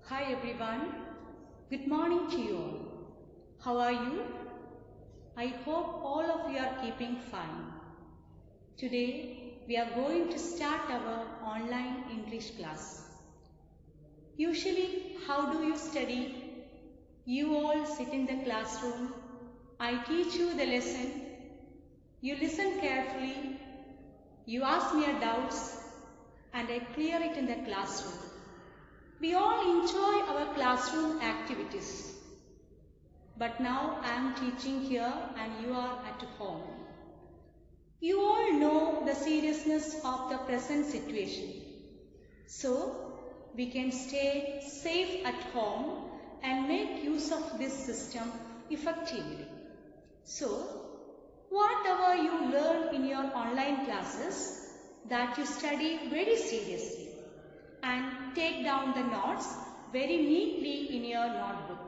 Hi everyone, good morning to you all. How are you? I hope all of you are keeping fine. Today we are going to start our online English class. Usually, how do you study? You all sit in the classroom. I teach you the lesson. You listen carefully. You ask me your doubts and I clear it in the classroom. We all enjoy our classroom activities. But now I am teaching here and you are at home. You all know the seriousness of the present situation. So, we can stay safe at home and make use of this system effectively. So, whatever you learn in your online classes, that you study very seriously and take down the notes very neatly in your notebook.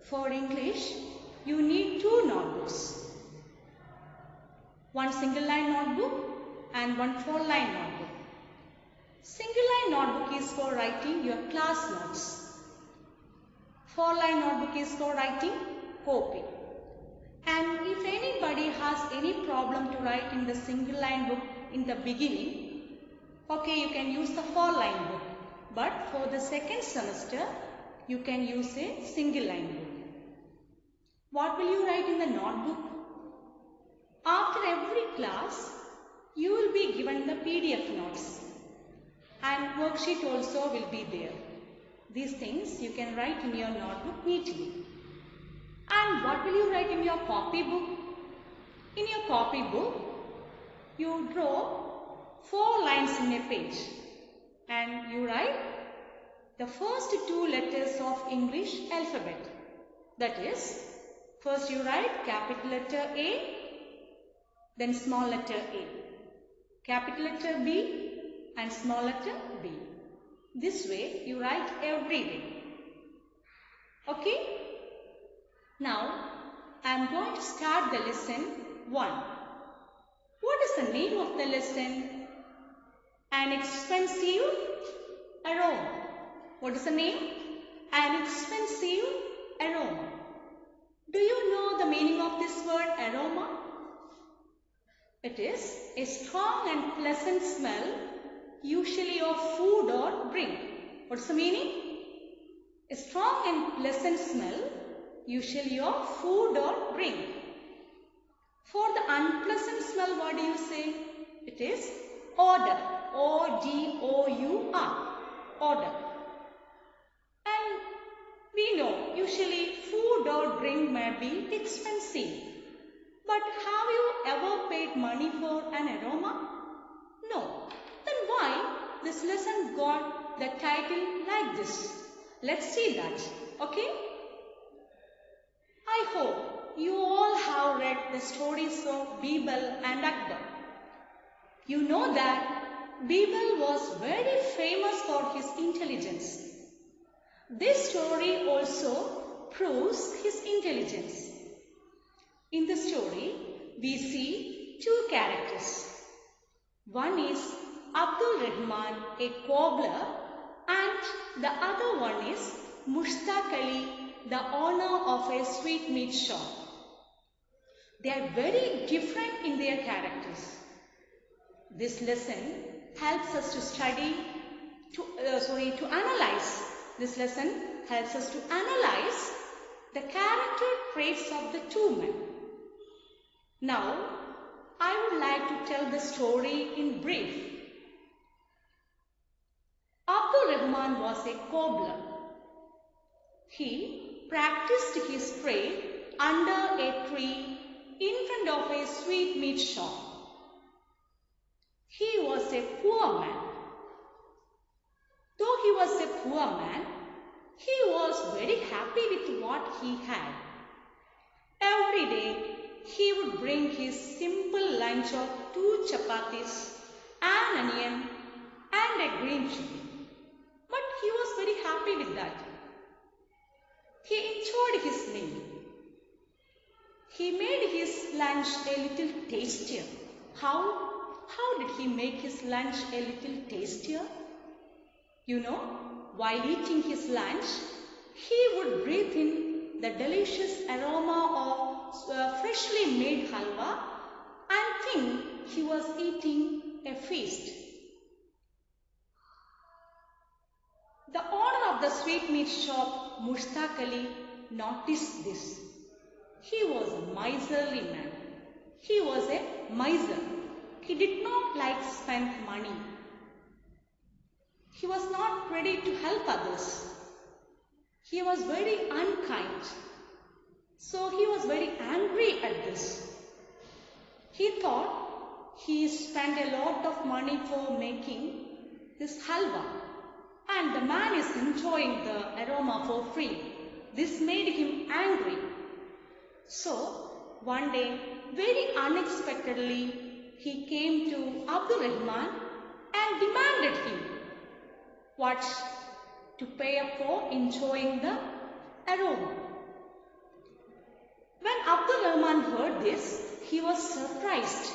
For English, you need two notebooks. One single line notebook and one 4-line notebook. Single line notebook is for writing your class notes. 4-line notebook is for writing copy. And if anybody has any problem to write in the single line book in the beginning, okay, you can use the 4-line book. But for the second semester, you can use a single line book. What will you write in the notebook? After every class, you will be given the PDF notes and worksheet also will be there. These things you can write in your notebook neatly. And what will you write in your copybook? In your copybook, you draw 4 lines in a page and you write the first 2 letters of English alphabet. That is, first you write capital letter A, then small letter A, capital letter B and small letter B. This way you write every day. Okay? Now I am going to start the lesson 1. What is the name of the lesson? An expensive aroma. What is the name? An expensive aroma. Do you know the meaning of this word aroma? It is a strong and pleasant smell, usually of food or drink. What's the meaning? A strong and pleasant smell, usually of food or drink. For the unpleasant smell, what do you say? It is odor. O-D-O-U-R. Odor. And we know usually food or drink may be expensive. But have you ever paid money for an aroma? No. Then why this lesson got the title like this? Let's see that. Okay? I hope you all have read the stories of Birbal and Akbar. You know that Birbal was very famous for his intelligence. This story also proves his intelligence. In the story, we see 2 characters. One is Abdul Rahman, a cobbler, and the other one is Mushtaq Ali, the owner of a sweetmeat shop. They are very different in their characters. This lesson helps us to to analyze. This lesson helps us to analyze the character traits of the 2 men. Now, I would like to tell the story in brief. Abdul Rahman was a cobbler. He practiced his trade under a tree in front of a sweetmeat shop. He was a poor man. Though he was a poor man, he was very happy with what he had. Every day, he would bring his simple lunch of 2 chapatis, an onion and a green chili. But he was very happy with that. He enjoyed his meal. He made his lunch a little tastier. How did he make his lunch a little tastier? You know, while eating his lunch, he would breathe in the delicious aroma of freshly made halwa and think he was eating a feast. The owner of the sweetmeat shop, Mushtaq Ali, noticed this. He was a miserly man. He was a miser. He did not like to spend money. He was not ready to help others. He was very unkind. So he was very angry at this. He thought he spent a lot of money for making this halwa, and the man is enjoying the aroma for free. This made him angry. So one day, very unexpectedly, he came to Abdul Rahman and demanded him what to pay up for enjoying the aroma. When Abdul Rahman heard this, he was surprised.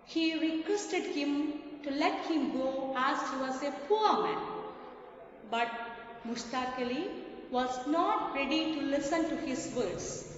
He requested him to let him go as he was a poor man. But Mushtaq Ali was not ready to listen to his words.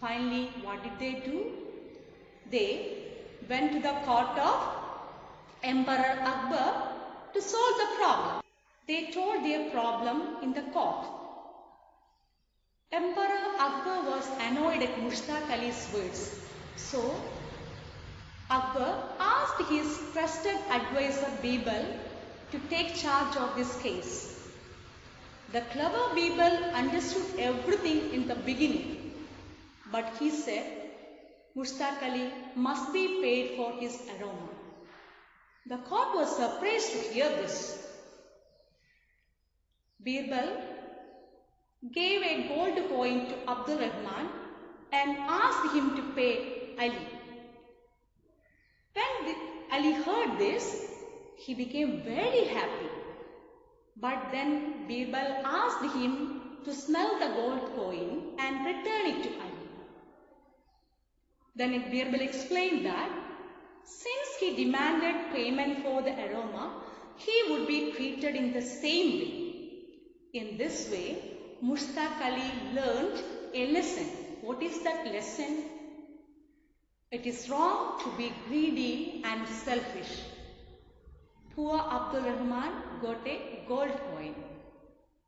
Finally, what did they do? They went to the court of Emperor Akbar to solve the problem. They told their problem in the court. Emperor Akbar was annoyed at Mushtaq Ali's words. So, Akbar asked his trusted advisor Birbal to take charge of this case. The clever Birbal understood everything in the beginning, but he said Mushtaq Ali must be paid for his aroma. The court was surprised to hear this. Birbal gave a gold coin to Abdul Rahman and asked him to pay Ali. When Ali heard this, he became very happy. But then Birbal asked him to smell the gold coin and return it to Ali. Then Birbal explained that since he demanded payment for the aroma, he would be treated in the same way. In this way, Mushtaq Ali learned a lesson. What is that lesson? It is wrong to be greedy and selfish. Poor Abdul Rahman got a gold coin.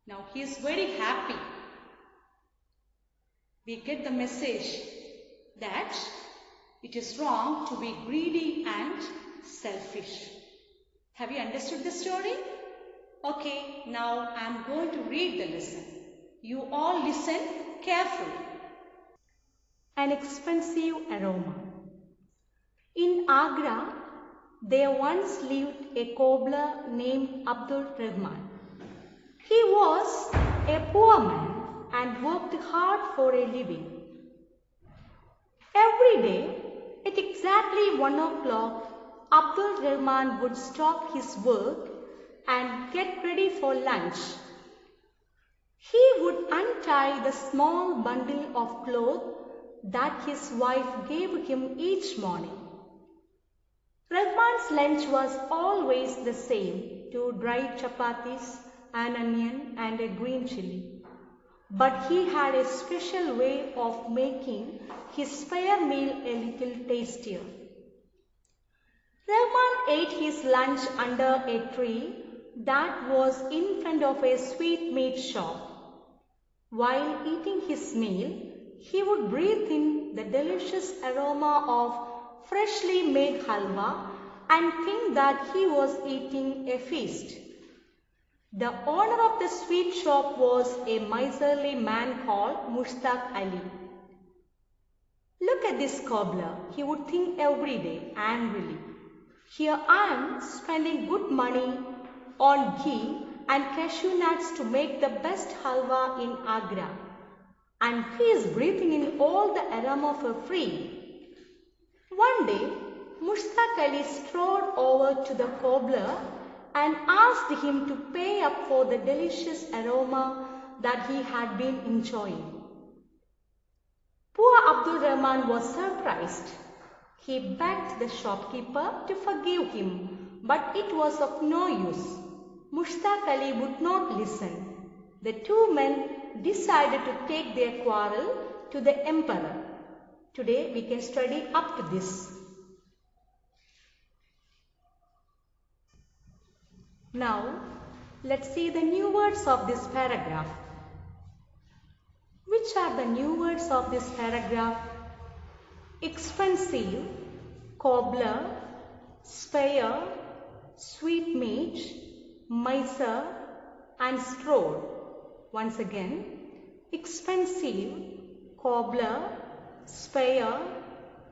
Now he is very happy. We get the message that it is wrong to be greedy and selfish. Have you understood the story? Okay, now I am going to read the lesson. You all listen carefully. An expensive aroma. In Agra, there once lived a cobbler named Abdul Rahman. He was a poor man and worked hard for a living. Every day, at exactly 1 o'clock, Abdul Rahman would stop his work and get ready for lunch. He would untie the small bundle of cloth that his wife gave him each morning. Rahman's lunch was always the same, 2 dry chapatis, an onion and a green chili. But he had a special way of making his spare meal a little tastier. Rahman ate his lunch under a tree that was in front of a sweetmeat shop. While eating his meal, he would breathe in the delicious aroma of freshly made halwa and think that he was eating a feast. The owner of the sweet shop was a miserly man called Mushtaq Ali. Look at this cobbler, he would think every day angrily. Here I am spending good money on ghee and cashew nuts to make the best halwa in Agra, and he is breathing in all the aroma for free. One day, Mushtaq Ali strode over to the cobbler and asked him to pay up for the delicious aroma that he had been enjoying. Poor Abdul Rahman was surprised. He begged the shopkeeper to forgive him, but it was of no use. Mushtaq Ali would not listen. The two men decided to take their quarrel to the emperor. Today we can study up to this. Now let's see the new words of this paragraph. Which are the new words of this paragraph? Expensive, cobbler, spare, sweetmeat, miser and strode. Once again, expensive, cobbler, spare,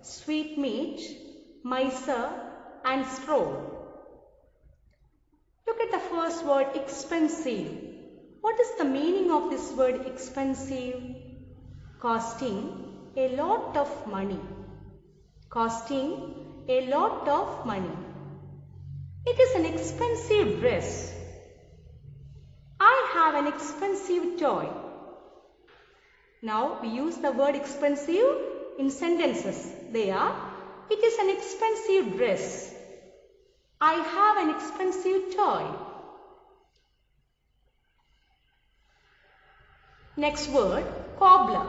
sweetmeat, miser and strode. Look at the first word, expensive. What is the meaning of this word expensive? Costing a lot of money. Costing a lot of money. It is an expensive dress. I have an expensive toy. Now we use the word expensive in sentences. They are, it is an expensive dress. I have an expensive toy. Next word, cobbler.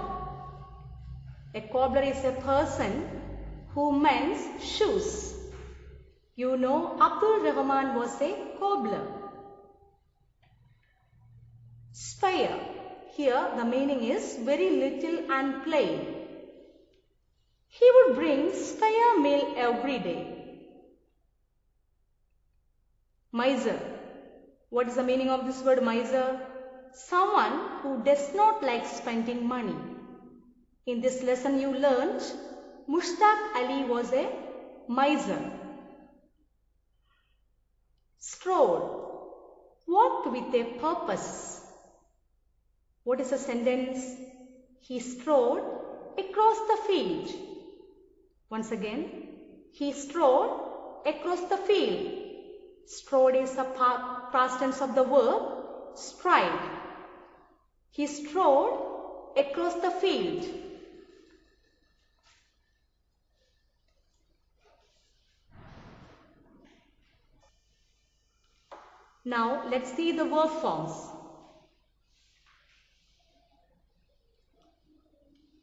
A cobbler is a person who mends shoes. You know, Abdul Rahman was a cobbler. Spare. Here the meaning is very little and plain. He would bring spare meal every day. Miser. What is the meaning of this word miser? Someone who does not like spending money. In this lesson you learned Mushtaq Ali was a miser. Strode. Walked with a purpose. What is the sentence? He strode across the field. Once again, he strode across the field. Strode is the past tense of the verb stride. He strode across the field. Now let's see the verb forms.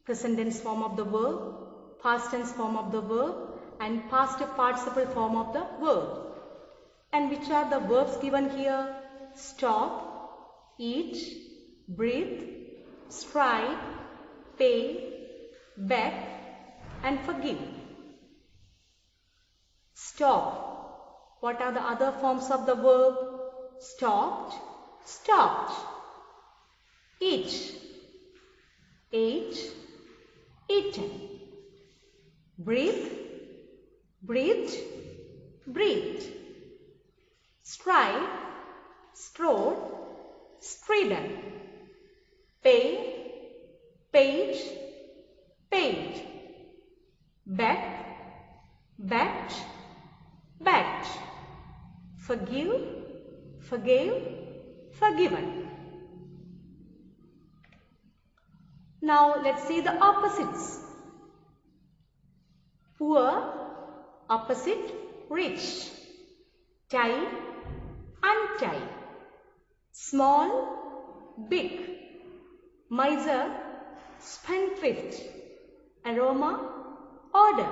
Present tense form of the verb, past tense form of the verb and past participle form of the verb. And which are the verbs given here? Stop, eat, breathe, stride, pay, beg and forgive. Stop. What are the other forms of the verb? Stopped, stopped. Eat, ate, eaten. Breathe, breathed, breathed. Stride, strode, stridden. Pay, paid, paid. Beg, begged, begged. Forgive, forgave, forgiven. Now let's see the opposites. Poor, opposite, rich. Tie, untie. Small, big. Miser, spendthrift. Aroma, order.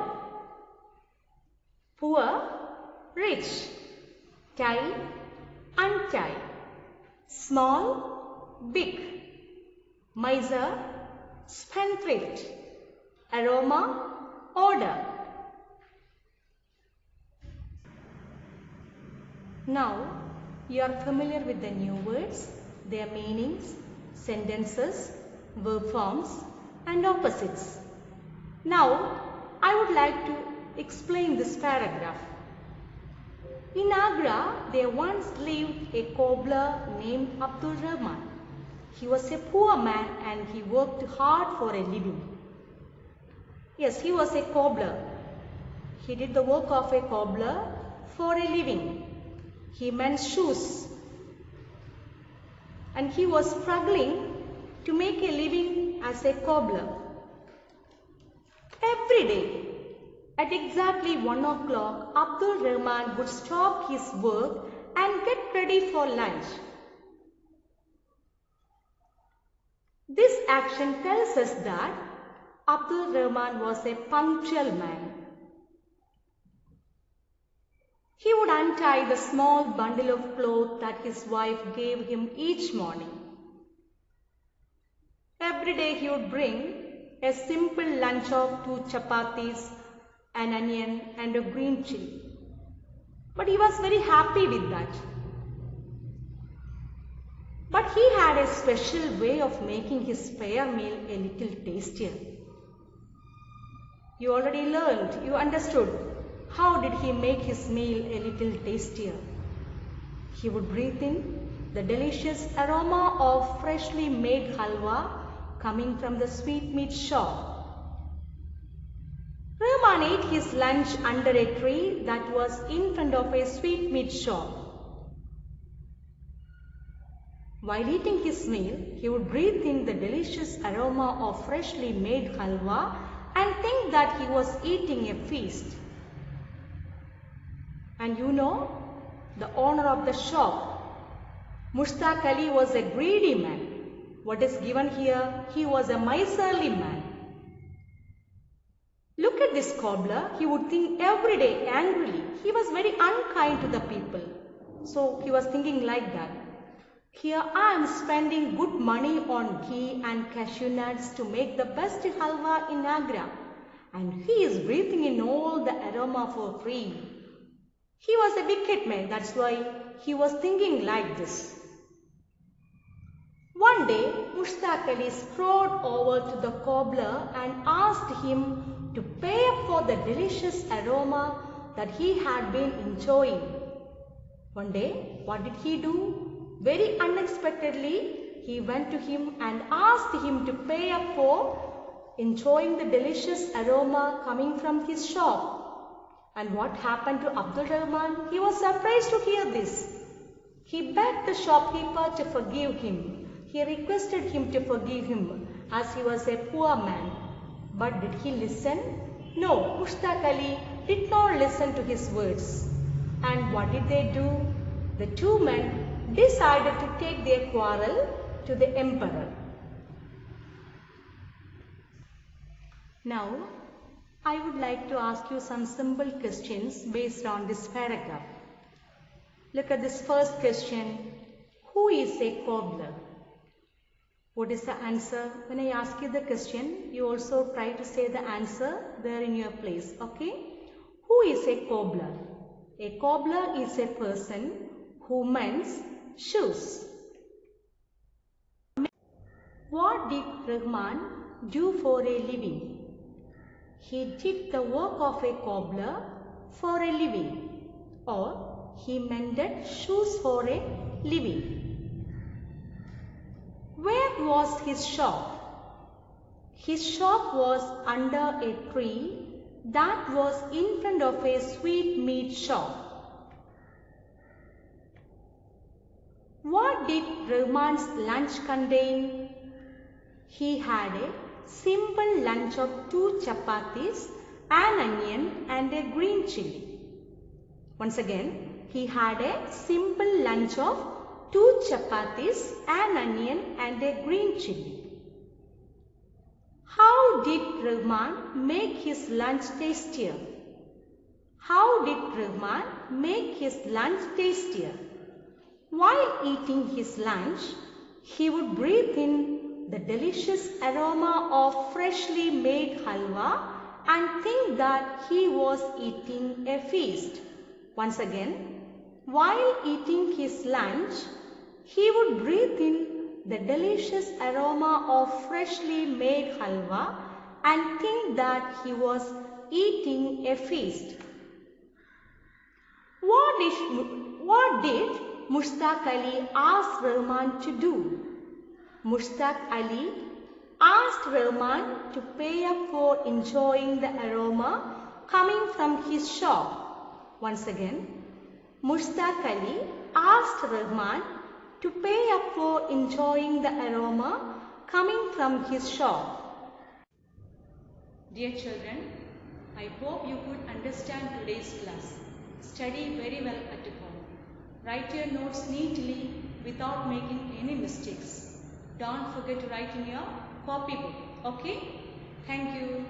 Poor, rich. Tie, untie. Small, big. Miser, spendthrift. Aroma, order. Now you are familiar with the new words, their meanings, sentences, verb forms and opposites. Now I would like to explain this paragraph. In Agra, there once lived a cobbler named Abdul Rahman. He was a poor man and he worked hard for a living. Yes, he was a cobbler. He did the work of a cobbler for a living. He mends shoes. And he was struggling to make a living as a cobbler. Every day, at exactly 1 o'clock, Abdul Rahman would stop his work and get ready for lunch. This action tells us that Abdul Rahman was a punctual man. He would untie the small bundle of cloth that his wife gave him each morning. Every day he would bring a simple lunch of 2 chapatis, an onion and a green chili. But he was very happy with that. But he had a special way of making his prayer meal a little tastier. You already learned, you understood. How did he make his meal a little tastier? He would breathe in the delicious aroma of freshly made halwa coming from the sweetmeat shop. Rahman ate his lunch under a tree that was in front of a sweetmeat shop. While eating his meal, he would breathe in the delicious aroma of freshly made halwa and think that he was eating a feast. And you know, the owner of the shop, Mushtaq Ali, was a greedy man. What is given here? He was a miserly man. Look at this cobbler. He would think every day angrily. He was very unkind to the people. So he was thinking like that. Here I am spending good money on ghee and cashew nuts to make the best halwa in Agra. And he is breathing in all the aroma for free. He was a wicked man, that's why he was thinking like this. One day, Mushtaq Ali strode over to the cobbler and asked him to pay up for the delicious aroma that he had been enjoying. One day, what did he do? Very unexpectedly, he went to him and asked him to pay up for enjoying the delicious aroma coming from his shop. And what happened to Abdul Rahman? He was surprised to hear this. He begged the shopkeeper to forgive him. He requested him to forgive him as he was a poor man. But did he listen? No, Mushtaq Ali did not listen to his words. And what did they do? The two men decided to take their quarrel to the emperor. Now, I would like to ask you some simple questions based on this paragraph. Look at this first question. Who is a cobbler? What is the answer? When I ask you the question, you also try to say the answer there in your place. Okay? Who is a cobbler? A cobbler is a person who mends shoes. What did Rahman do for a living? He did the work of a cobbler for a living, or he mended shoes for a living. Where was his shop? His shop was under a tree that was in front of a sweetmeat shop. What did Rahman's lunch contain? He had a simple lunch of 2 chapatis, an onion and a green chili. Once again, he had a simple lunch of 2 chapatis, an onion and a green chili. How did Rahman make his lunch tastier? How did Rahman make his lunch tastier? While eating his lunch, he would breathe in the delicious aroma of freshly made halwa and think that he was eating a feast. Once again, while eating his lunch, he would breathe in the delicious aroma of freshly made halwa and think that he was eating a feast. What did Mushtaq Ali ask Rahman to do? Mushtaq Ali asked Rahman to pay up for enjoying the aroma coming from his shop. Once again, Mushtaq Ali asked Rahman to pay up for enjoying the aroma coming from his shop. Dear children, I hope you could understand today's class. Study very well at home. Write your notes neatly without making any mistakes. Don't forget to write in your copybook. Okay? Thank you.